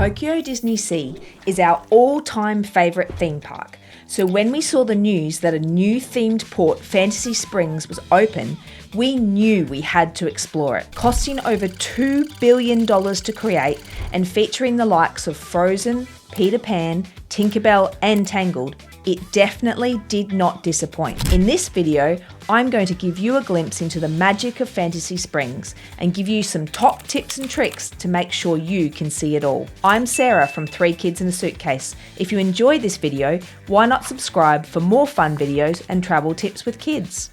Tokyo DisneySea is our all-time favourite theme park. So when we saw the news that a new themed port, Fantasy Springs, was open, we knew we had to explore it. Costing over $2 billion to create and featuring the likes of Frozen, Peter Pan, Tinkerbelle and Tangled, it definitely did not disappoint. In this video, I'm going to give you a glimpse into the magic of Fantasy Springs and give you some top tips and tricks to make sure you can see it all. I'm Sarah from 3 Kids in a Suitcase. If you enjoyed this video, why not subscribe for more fun videos and travel tips with kids?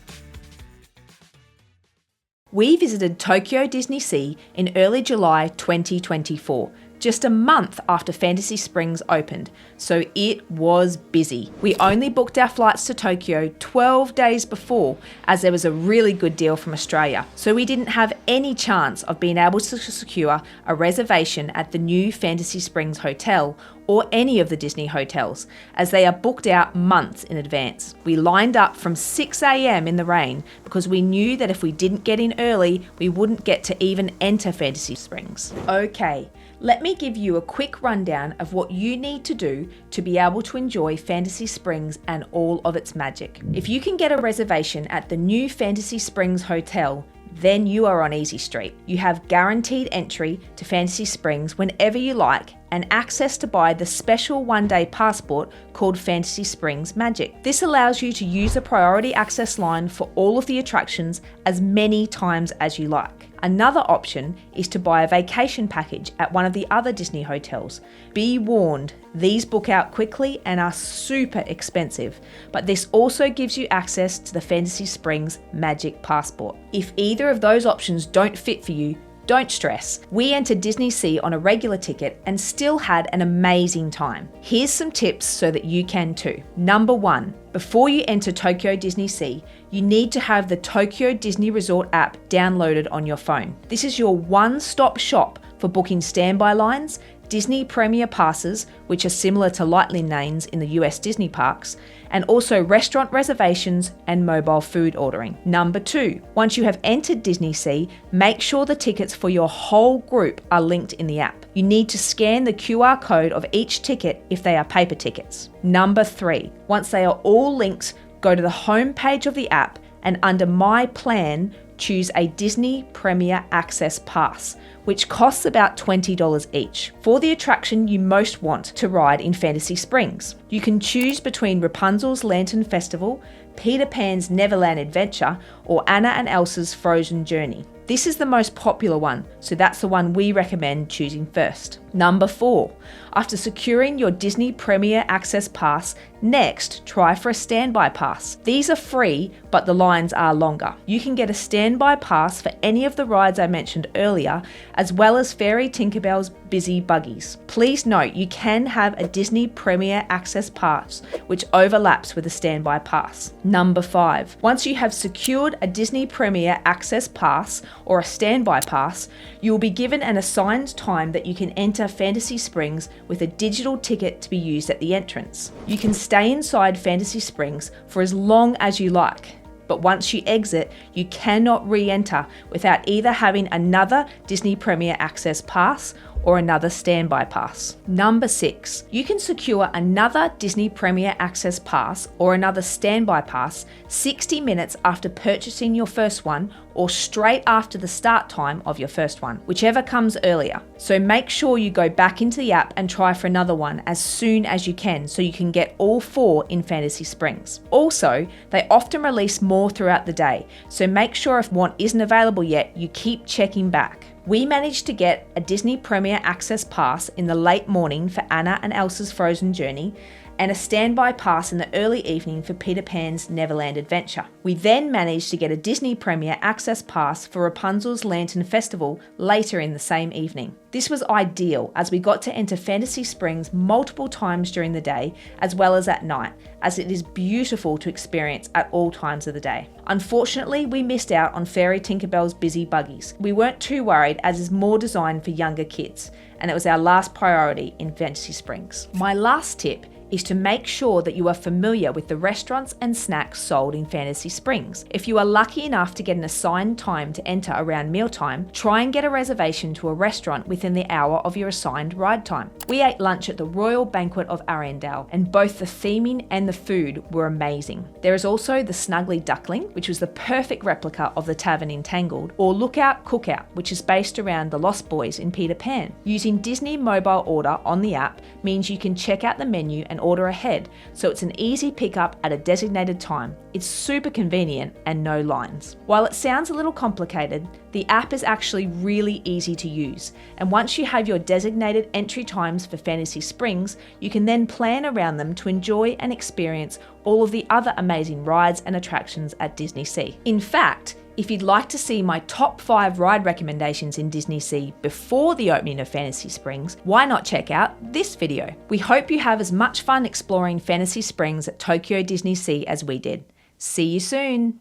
We visited Tokyo DisneySea in early July 2024, just a month after Fantasy Springs opened, so it was busy. We only booked our flights to Tokyo 12 days before, as there was a really good deal from Australia, so we didn't have any chance of being able to secure a reservation at the new Fantasy Springs Hotel or any of the Disney hotels, as they are booked out months in advance. We lined up from 6 a.m. in the rain because we knew that if we didn't get in early, we wouldn't get to even enter Fantasy Springs. Okay, let me give you a quick rundown of what you need to do to be able to enjoy Fantasy Springs and all of its magic. If you can get a reservation at the new Fantasy Springs Hotel, then you are on Easy Street. You have guaranteed entry to Fantasy Springs whenever you like and access to buy the special one-day passport called Fantasy Springs Magic. This allows you to use the priority access line for all of the attractions as many times as you like. Another option is to buy a vacation package at one of the other Disney hotels. Be warned, these book out quickly and are super expensive, but this also gives you access to the Fantasy Springs Magic Passport. If either of those options don't fit for you, don't stress. We entered DisneySea on a regular ticket and still had an amazing time. Here's some tips so that you can too. Number 1, before you enter Tokyo DisneySea, you need to have the Tokyo Disney Resort app downloaded on your phone. This is your one-stop shop for booking standby lines, Disney Premier Passes, which are similar to Lightning lanes in the US Disney parks, and also restaurant reservations and mobile food ordering. Number 2, once you have entered DisneySea, make sure the tickets for your whole group are linked in the app. You need to scan the QR code of each ticket if they are paper tickets. Number 3, once they are all linked, go to the home page of the app and under My Plan, choose a Disney Premier Access Pass, which costs about $20 each, for the attraction you most want to ride in Fantasy Springs. You can choose between Rapunzel's Lantern Festival, Peter Pan's Neverland Adventure, or Anna and Elsa's Frozen Journey. This is the most popular one, so that's the one we recommend choosing first. Number 4, after securing your Disney Premier Access Pass, next try for a standby pass. These are free, but the lines are longer. You can get a standby pass for any of the rides I mentioned earlier, as well as Fairy Tinkerbell's Busy Buggies. Please note you can have a Disney Premier Access Pass, which overlaps with a standby pass. Number 5, once you have secured a Disney Premier Access Pass or a standby pass, you will be given an assigned time that you can enter Fantasy Springs with a digital ticket to be used at the entrance. You can stay inside Fantasy Springs for as long as you like, but once you exit, you cannot re-enter without either having another Disney Premier Access Pass or another standby pass. Number 6, you can secure another Disney Premier Access Pass or another standby pass 60 minutes after purchasing your first one or straight after the start time of your first one, whichever comes earlier. So make sure you go back into the app and try for another one as soon as you can so you can get all 4 in Fantasy Springs. Also, they often release more throughout the day, so make sure if one isn't available yet, you keep checking back. We managed to get a Disney Premier Access Pass in the late morning for Anna and Elsa's Frozen Journey and a standby pass in the early evening for Peter Pan's Neverland Adventure. We then managed to get a Disney Premier Access Pass for Rapunzel's Lantern Festival later in the same evening. This was ideal as we got to enter Fantasy Springs multiple times during the day as well as at night, as it is beautiful to experience at all times of the day. Unfortunately, we missed out on Fairy Tinkerbell's Busy Buggies. We weren't too worried as it's more designed for younger kids, and it was our last priority in Fantasy Springs. My last tip is to make sure that you are familiar with the restaurants and snacks sold in Fantasy Springs. If you are lucky enough to get an assigned time to enter around mealtime, try and get a reservation to a restaurant within the hour of your assigned ride time. We ate lunch at the Royal Banquet of Arendelle, and both the theming and the food were amazing. There is also the Snuggly Duckling, which was the perfect replica of the tavern in Tangled, or Lookout Cookout, which is based around the Lost Boys in Peter Pan. Using Disney Mobile Order on the app means you can check out the menu and order ahead, so it's an easy pickup at a designated time. It's super convenient and no lines. While it sounds a little complicated, the app is actually really easy to use, and once you have your designated entry times for Fantasy Springs, you can then plan around them to enjoy and experience all of the other amazing rides and attractions at DisneySea. In fact, if you'd like to see my top 5 ride recommendations in DisneySea before the opening of Fantasy Springs, why not check out this video? We hope you have as much fun exploring Fantasy Springs at Tokyo DisneySea as we did. See you soon!